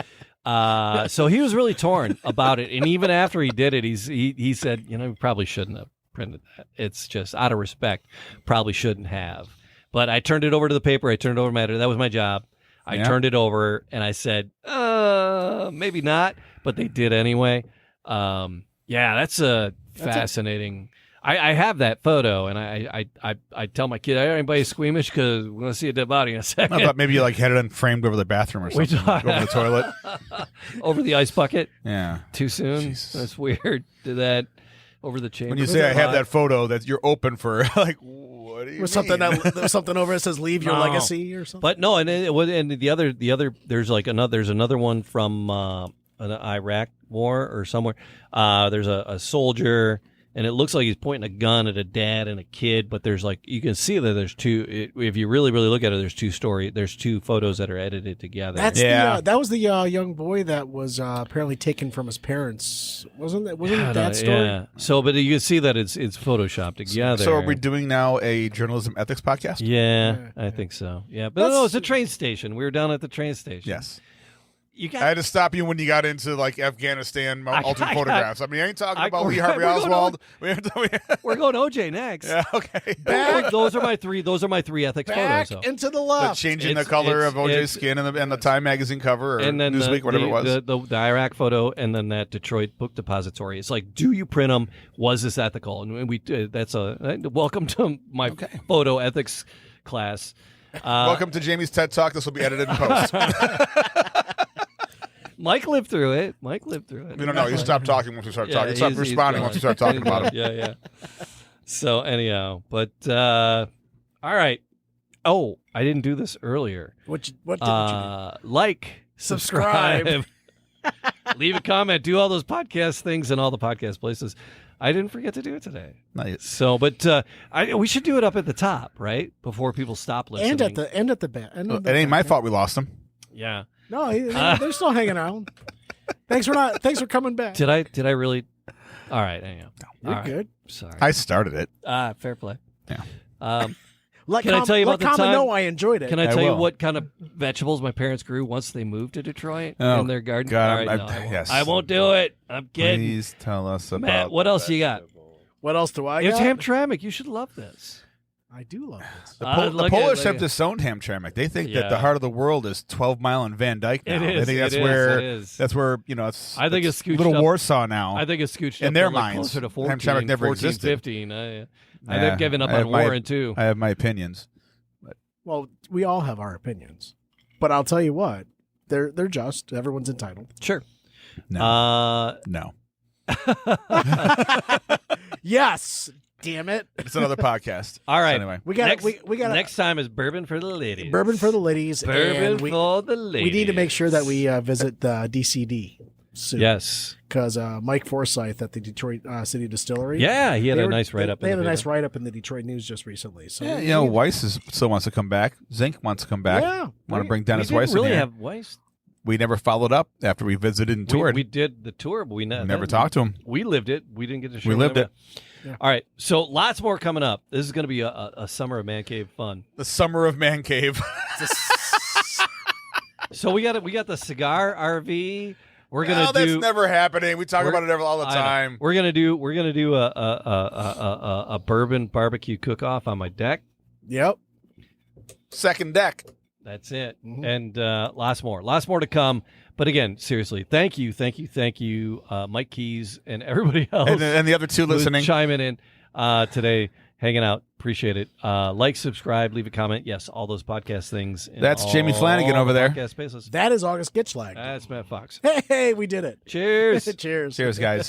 so he was really torn about it, and even after he did it, he said, we probably shouldn't have printed that. It's just out of respect, probably shouldn't have. But I turned it over to the paper. I turned it over to my editor. That was my job. I turned it over, and I said, maybe not, but they did anyway. That's fascinating. I have that photo, and I tell my kid, anybody squeamish because we're going to see a dead body in a second.
I thought maybe you had it framed over the bathroom or something, over the toilet.
Over the ice bucket?
Yeah.
Too soon?
Jesus.
That's weird. Did that over the chamber?
When you say I have that photo, that you're open for, what do you mean?
There's something over it says leave your legacy or something?
But no, and the other there's another one from an Iraq war or somewhere. There's a soldier, and it looks like he's pointing a gun at a dad and a kid, but there's you can see that there's two. If you really look at it, there's two photos that are edited together.
That was the young boy that was apparently taken from his parents. Wasn't it that story?
Yeah. So, but you can see that it's photoshopped together.
So, are we doing now a journalism ethics podcast?
Yeah, I think so. Yeah, but no, it's a train station. We were down at the train station.
Yes. I had to stop you when you got into Afghanistan altered photographs. I ain't talking about Lee Harvey Oswald.
We're going OJ next.
Yeah, okay.
Those are my three ethics
back
photos.
Into the left.
Changing the color of OJ's skin and the Time magazine cover, or
and then
Newsweek, whatever it was.
The Iraq photo, and then that Detroit book depository. It's like, do you print them? Was this ethical? And we that's welcome to my photo ethics class.
Welcome to Jamie's TED Talk. This will be edited in post.
Mike lived through it.
We don't know. You stop talking once we start talking. Stop responding once we start talking about it.
Yeah. So anyhow, but all right. Oh, I didn't do this earlier.
What didn't you do?
Like, subscribe, leave a comment, do all those podcast things in all the podcast places. I didn't forget to do it today.
Not yet.
So, but we should do it up at the top, right? Before people stop listening.
And at the back.
It ain't my fault we lost them.
Yeah.
No, they're still hanging around. Thanks for coming back.
Did I really? All right, anyhow.
You're
All
good.
Right. Sorry.
I started it.
Fair play.
Yeah.
Can I tell you about the time?
know I enjoyed it.
Can I tell you what kind of vegetables my parents grew once they moved to Detroit in their garden?
God,
All right,
yes.
I won't do it. I'm kidding.
Please tell us about
Matt, what else you got?
What else do I
It's
got?
Hamtramck. You should love this.
I do love this.
The Polish have disowned Hamtramck. They think that the heart of the world is 12 Mile and Van Dyke now.
It is.
They think that's where it's.
I think it's scooched
little
up,
Warsaw now.
I think it's scooched
in
up
their
to
minds.
closer to 14,
Hamtramck never
14,
existed.
15. They've given up on Warren too.
I have my opinions.
Well, we all have our opinions, but I'll tell you what, they're just. Everyone's entitled.
Sure.
No.
Yes. Damn it.
It's another podcast.
All right.
So anyway,
We got
next time is bourbon for the ladies.
Bourbon for the ladies.
Bourbon
and
for the ladies.
We need to make sure that we visit the DCD soon.
Yes.
Because Mike Forsyth at the Detroit City Distillery.
Yeah, he had a nice write-up.
They had a nice write-up in the Detroit News just recently. So
yeah, Weiss still wants to come back. Zink wants to come back.
Yeah.
Want to bring Dennis
we
Weiss
didn't really
in here.
have Weiss.
We never followed up after we visited and toured.
We did the tour, but we
never talked to him.
We lived it. We didn't get to show
We lived it.
Yeah.
All right. So lots more coming up. This is going to be a summer of Man Cave fun.
The summer of Man Cave.
So we got the cigar RV. We're gonna
that's never happening. We talk about it all the time.
We're gonna do a bourbon barbecue cook-off on my deck.
Yep.
Second deck.
That's it. Mm-hmm. And lots more to come. But again, seriously, thank you, Mike Keys and everybody else,
and the other two listening,
chiming in today, hanging out. Appreciate it. Like, subscribe, leave a comment. Yes, all those podcast things.
That's Jamie Flanagan over there.
Podcast spaces.
That is August Gitschlag.
That's Matt Fox.
Hey, we did it.
Cheers.
Cheers.
Cheers, guys.